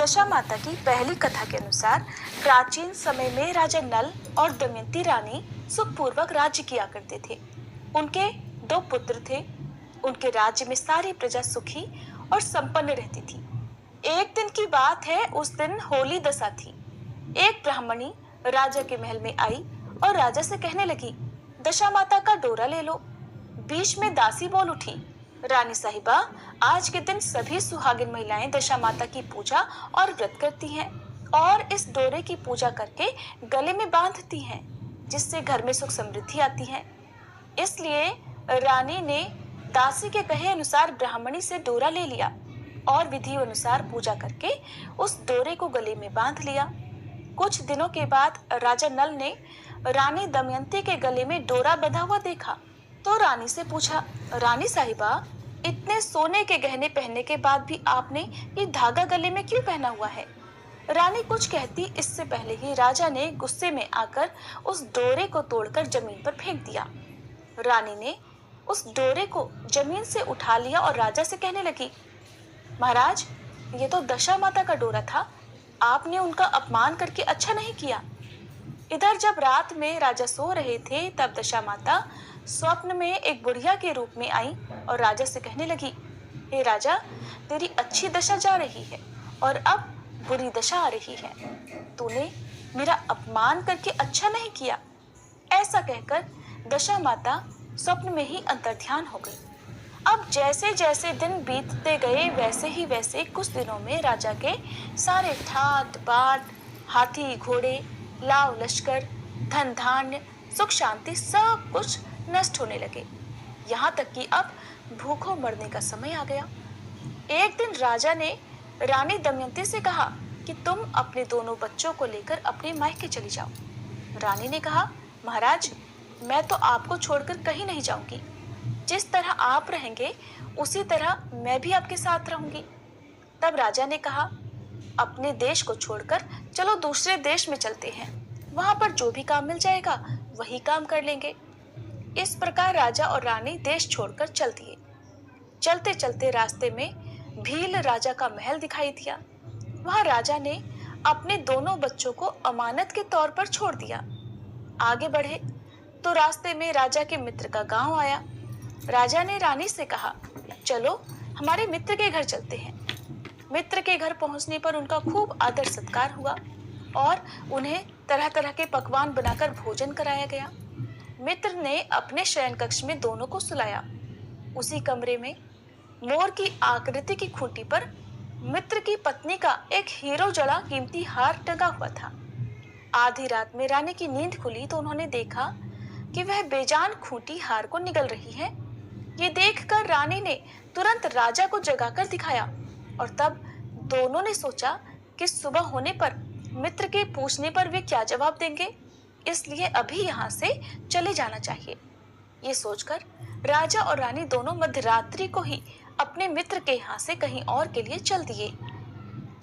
दशा माता की पहली कथा के अनुसार प्राचीन समय में राजा नल और दमयंती रानी सुखपूर्वक राज्य किया करते थे। उनके 2 पुत्र थे। उनके राज्य में सारी प्रजा सुखी और संपन्न रहती थी। एक दिन की बात है, उस दिन होली दशा थी। एक ब्राह्मणी राजा के महल में आई और राजा से कहने लगी, दशा माता का डोरा ले लो। बीच में दासी बोल उठी, रानी साहिबा, आज के दिन सभी सुहागिन महिलाएं दशा माता की पूजा और व्रत करती हैं और इस डोरे की पूजा करके गले में बांधती हैं, जिससे घर में सुख समृद्धि आती है। इसलिए रानी ने दासी के कहे अनुसार ब्राह्मणी से डोरा ले लिया और विधि अनुसार पूजा करके उस डोरे को गले में बांध लिया। कुछ दिनों के बाद राजा नल ने रानी दमयंती के गले में डोरा बंधा हुआ देखा तो रानी से पूछा, रानी साहिबा, इतने सोने के गहने पहनने के बाद भी आपने ये धागा गले में क्यों पहना हुआ है? रानी कुछ कहती इससे पहले ही राजा ने गुस्से में आकर उस डोरे को तोड़कर जमीन पर फेंक दिया। रानी ने उस डोरे को जमीन से उठा लिया और राजा से कहने लगी, महाराज, ये तो दशा माता का डोरा था। आपने उनका अपमान करके अच्छा नहीं किया। इधर जब रात में राजा सो रहे थे तब दशा माता स्वप्न में एक बुढ़िया के रूप में आई और राजा से कहने लगी, हे राजा, तेरी अच्छी दशा जा रही है और अब बुरी दशा आ रही है। तूने मेरा अपमान करके अच्छा नहीं किया। ऐसा कहकर दशा माता स्वप्न में ही अंतर्ध्यान हो गई। अब जैसे जैसे दिन बीतते गए वैसे कुछ दिनों में राजा के सारे ठाट बाट, हाथी घोड़े, लाव लश्कर, धन धान्य, सुख शांति सब कुछ नष्ट होने लगे। यहाँ तक कि अब भूखों मरने का समय आ गया। एक दिन राजा ने रानी दमयंती से कहा कि तुम अपने दोनों बच्चों को लेकर अपने मायके चली जाओ। रानी ने कहा, महाराज, मैं तो आपको छोड़कर कहीं नहीं जाऊंगी। जिस तरह आप रहेंगे उसी तरह मैं भी आपके साथ रहूंगी। तब राजा ने कहा, अपने देश को छोड़कर चलो दूसरे देश में चलते हैं। वहां पर जो भी काम मिल जाएगा वही काम कर लेंगे। इस प्रकार राजा और रानी देश छोड़कर चल दिए। चलते चलते रास्ते में भील राजा का महल दिखाई दिया। वहां राजा ने अपने दोनों बच्चों को अमानत के तौर पर छोड़ दिया। आगे बढ़े तो रास्ते में राजा के मित्र का गांव आया। राजा ने रानी से कहा, चलो हमारे मित्र के घर चलते हैं। मित्र के घर पहुंचने पर उनका खूब आदर सत्कार हुआ और उन्हें तरह तरह के पकवान बनाकर भोजन कराया गया। मित्र ने अपने शयन कक्ष में दोनों को सुलाया। उसी कमरे में मोर की आकृति की खूंटी पर मित्र की पत्नी का एक हीरो जड़ा कीमती हार टंगा हुआ था। आधी रात में रानी की नींद खुली तो उन्होंने देखा कि वह बेजान खूंटी हार को निगल रही है। ये देखकर रानी ने तुरंत राजा को जगाकर दिखाया और तब दोनों ने सोचा कि सुबह होने पर मित्र के पूछने पर वे क्या जवाब देंगे, इसलिए अभी यहाँ से चले जाना चाहिए। ये सोचकर राजा और रानी दोनों मध्यरात्रि को ही अपने मित्र के यहाँ से कहीं और के लिए चल दिए।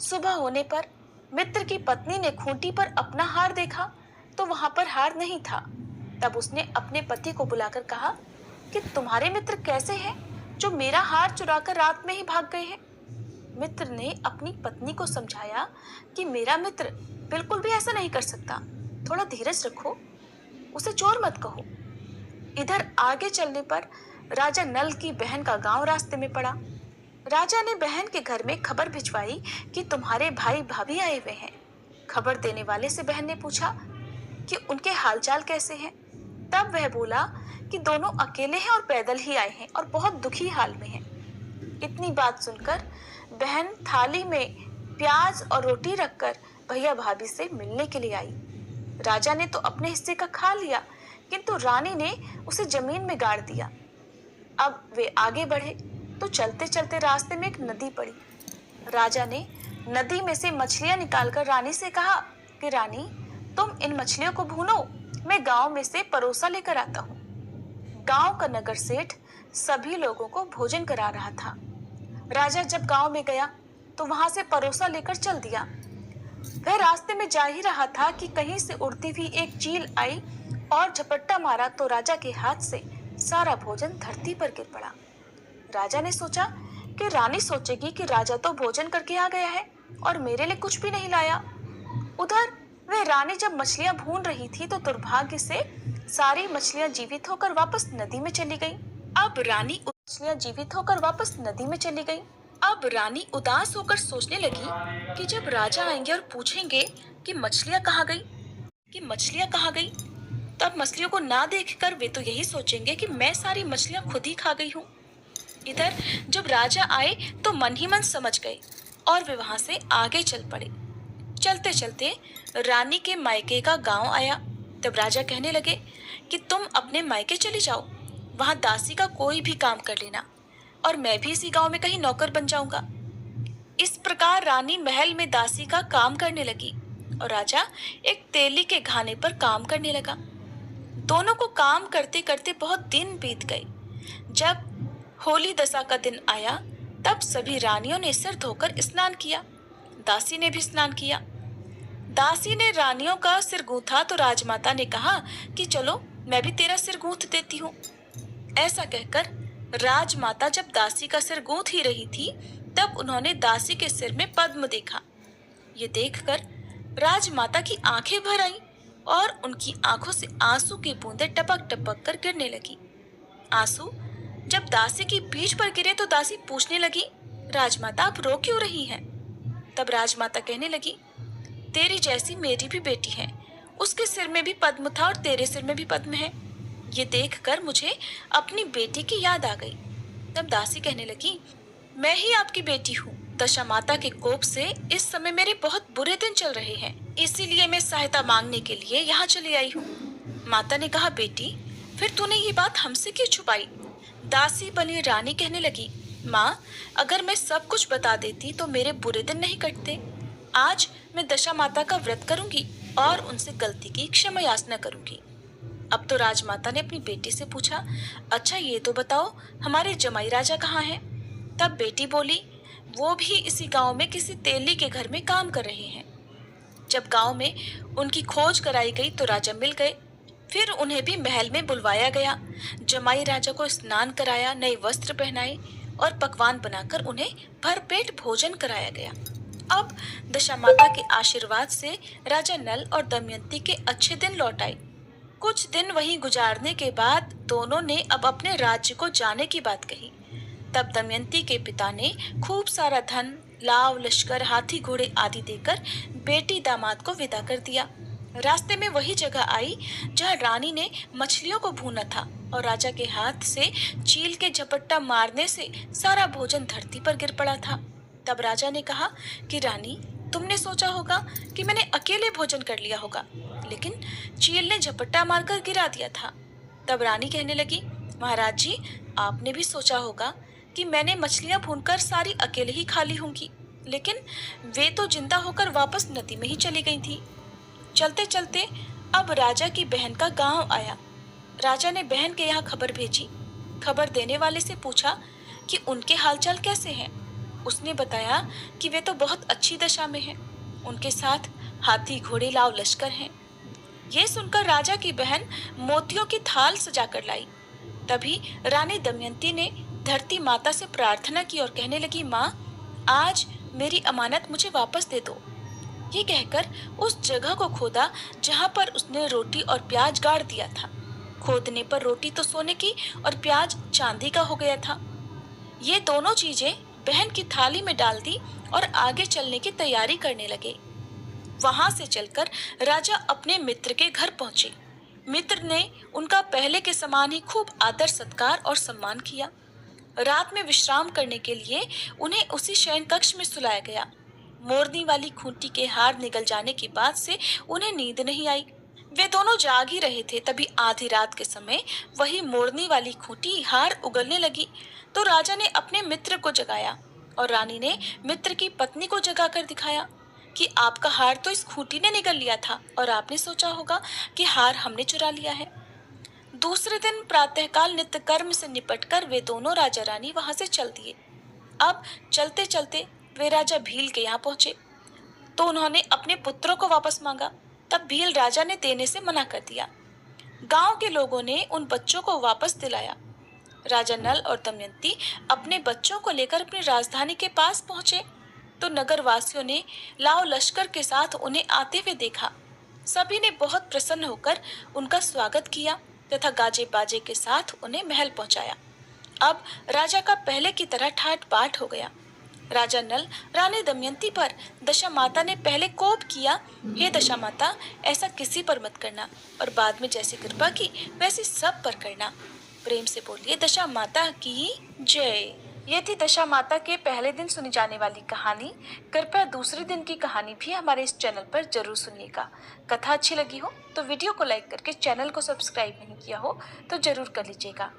सुबह होने पर मित्र की पत्नी ने खूंटी पर अपना हार देखा तो वहां पर हार नहीं था। तब उसने अपने पति को बुलाकर कहा कि तुम्हारे मित्र कैसे हैं जो मेरा हार चुराकर रात में ही भाग गए हैं। मित्र ने अपनी पत्नी को समझाया कि मेरा मित्र बिल्कुल भी ऐसा नहीं कर सकता, थोड़ा धीरज रखो, उसे चोर मत कहो। इधर आगे चलने पर राजा नल की बहन का गांव रास्ते में पड़ा। राजा ने बहन के घर में खबर भिजवाई कि तुम्हारे भाई भाभी आए हुए हैं। खबर देने वाले से बहन ने पूछा कि उनके हालचाल कैसे हैं। तब वह बोला कि दोनों अकेले हैं और पैदल ही आए हैं और बहुत दुखी हाल में हैं। इतनी बात सुनकर बहन थाली में प्याज और रोटी रखकर भैया भाभी से मिलने के लिए आई। राजा ने तो अपने हिस्से का खा लिया, किंतु रानी ने उसे जमीन में गाड़ दिया। अब वे आगे बढ़े तो चलते चलते रास्ते में एक नदी पड़ी। राजा ने नदी में से मछलियां निकालकर रानी से कहा कि रानी, तुम इन मछलियों को भूनो, मैं गांव में से परोसा लेकर आता हूँ। गांव का नगर सेठ सभी लोगों को भोजन करा रहा था। राजा जब गांव में गया तो वहां से परोसा लेकर चल दिया। वह रास्ते में जा ही रहा था कि कहीं से उड़ती हुई एक चील आई और झपट्टा मारा तो राजा के हाथ से सारा भोजन धरती पर गिर पड़ा। राजा ने सोचा कि रानी सोचेगी कि राजा तो भोजन करके आ गया है, और मेरे लिए कुछ भी नहीं लाया। उधर वह रानी जब मछलियां भून रही थी तो दुर्भाग्य से सारी मछलियां जीवित होकर वापस नदी में चली गईं। अब रानी उदास होकर सोचने लगी कि जब राजा आएंगे और पूछेंगे कि मछलियां कहाँ गई, तब मछलियों को ना देखकर वे तो यही सोचेंगे कि मैं सारी मछलियां खुद ही खा गई हूँ। इधर जब राजा आए तो मन ही मन समझ गए और वे वहां से आगे चल पड़े। चलते चलते रानी के मायके का गांव आया। तब राजा कहने लगे कि तुम अपने मायके चली जाओ, वहां दासी का कोई भी काम कर लेना और मैं भी इसी गांव में कहीं नौकर बन जाऊंगा। इस प्रकार रानी महल में दासी का काम करने लगी और राजा एक तेली के घाने पर काम करने लगा। दोनों को काम करते करते बहुत दिन बीत गए। जब होली दशा का दिन आया तब सभी रानियों ने सिर धोकर स्नान किया। दासी ने भी स्नान किया। दासी ने रानियों का सिर गूंथा तो राजमाता ने कहा कि चलो मैं भी तेरा सिर गूंथ देती हूँ। ऐसा कहकर राजमाता जब दासी का सिर गूंथ ही रही थी तब उन्होंने दासी के सिर में पद्म देखा। ये देखकर राजमाता की आंखें भर आईं और उनकी आंखों से आंसू की बूंदें टपक टपक कर गिरने लगी। आंसू जब दासी की पीठ पर गिरे तो दासी पूछने लगी, राजमाता आप रो क्यों रही हैं? तब राजमाता कहने लगी, तेरी जैसी मेरी भी बेटी है, उसके सिर में भी पद्म था और तेरे सिर में भी पद्म है। ये देखकर मुझे अपनी बेटी की याद आ गई। तब दासी कहने लगी, मैं ही आपकी बेटी हूँ। दशा माता के कोप से इस समय मेरे बहुत बुरे दिन चल रहे हैं, इसीलिए मैं सहायता मांगने के लिए यहाँ चली आई हूँ। माता ने कहा, बेटी फिर तूने ये बात हमसे क्यों छुपाई? दासी बनी रानी कहने लगी, माँ अगर मैं सब कुछ बता देती तो मेरे बुरे दिन नहीं कटते। आज मैं दशा माता का व्रत करूंगी और उनसे गलती की क्षमा याचना करूंगी। अब तो राजमाता ने अपनी बेटी से पूछा, अच्छा ये तो बताओ हमारे जमाई राजा कहाँ हैं? तब बेटी बोली, वो भी इसी गांव में किसी तेली के घर में काम कर रहे हैं। जब गांव में उनकी खोज कराई गई तो राजा मिल गए। फिर उन्हें भी महल में बुलवाया गया। जमाई राजा को स्नान कराया, नए वस्त्र पहनाए और पकवान बनाकर उन्हें भरपेट भोजन कराया गया। अब दशा माता के आशीर्वाद से राजा नल और दमयंती के अच्छे दिन लौट आए। कुछ दिन वहीं गुजारने के बाद दोनों ने अब अपने राज्य को जाने की बात कही। तब दमयंती के पिता ने खूब सारा धन, लाव, लश्कर, हाथी घोड़े आदि देकर बेटी दामाद को विदा कर दिया। रास्ते में वही जगह आई जहाँ रानी ने मछलियों को भूना था और राजा के हाथ से चील के झपट्टा मारने से सारा भोजन धरती पर गिर पड़ा था। तब राजा ने कहा कि रानी, तुमने सोचा होगा कि मैंने अकेले भोजन कर लिया होगा, लेकिन चील ने झपट्टा मारकर गिरा दिया था। तब रानी कहने लगी, महाराज जी आपने भी सोचा होगा कि मैंने मछलियां भूनकर सारी अकेले ही खा ली होंगी, लेकिन वे तो जिंदा होकर वापस नदी में ही चली गई थी। चलते चलते अब राजा की बहन का गांव आया। राजा ने बहन के यहाँ खबर भेजी। खबर देने वाले से पूछा कि उनके हालचाल कैसे हैं। उसने बताया कि वे तो बहुत अच्छी दशा में हैं। उनके साथ हाथी घोड़े लाव लश्कर हैं। ये सुनकर राजा की बहन मोतियों की थाल सजाकर लाई। तभी रानी दमयंती ने धरती माता से प्रार्थना की और कहने लगी, माँ आज मेरी अमानत मुझे वापस दे दो। ये कहकर उस जगह को खोदा जहाँ पर उसने रोटी और प्याज गाड़ दिया था। खोदने पर रोटी तो सोने की और प्याज चांदी का हो गया था। ये दोनों चीजें बहन की थाली में डाल दी और आगे चलने की तैयारी करने लगे। वहां से चलकर राजा अपने मित्र के घर पहुंचे। मित्र ने उनका पहले के समान ही खूब आदर सत्कार और सम्मान किया। रात में विश्राम करने के लिए उन्हें उसी शयन कक्ष में सुलाया गया। मोरनी वाली खूंटी के हार निगल जाने की बात से उन्हें नींद नहीं आई। वे दोनों जाग ही रहे थे, तभी आधी रात के समय वही मोरनी वाली खूंटी हार उगलने लगी तो राजा ने अपने मित्र को जगाया और रानी ने मित्र की पत्नी को जगाकर दिखाया कि आपका हार तो इस खूंटी ने निगल लिया था और आपने सोचा होगा कि हार हमने चुरा लिया है। दूसरे दिन प्रातःकाल नित्य कर्म से निपटकर वे दोनों राजा रानी वहां से चल दिए। अब चलते चलते वे राजा भील के यहाँ पहुंचे तो उन्होंने अपने पुत्रों को वापस मांगा। तब भील राजा ने देने से मना कर दिया। गांव के लोगों ने उन बच्चों को वापस दिलाया। राजा नल और दमयंती अपने बच्चों को लेकर अपनी राजधानी के पास पहुंचे। तो नगर वासियों ने लाव लश्कर के साथ उन्हें आते हुए देखा। सभी ने बहुत प्रसन्न होकर उनका स्वागत किया तथा गाजे बाजे के साथ उन्हें महल पहुंचाया। अब राजा का पहले की तरह ठाट बाट हो गया। राजा नल रानी दमयंती पर दशा माता ने पहले कोप किया, हे दशा माता, ऐसा किसी पर मत करना, और बाद में जैसी कृपा की वैसी सब पर करना। प्रेम से बोलिए दशा माता की जय। ये थी दशा माता के पहले दिन सुनी जाने वाली कहानी। कृपया दूसरे दिन की कहानी भी हमारे इस चैनल पर जरूर सुनिएगा। कथा अच्छी लगी हो तो वीडियो को लाइक करके चैनल को सब्सक्राइब नहीं किया हो तो जरूर कर लीजिएगा।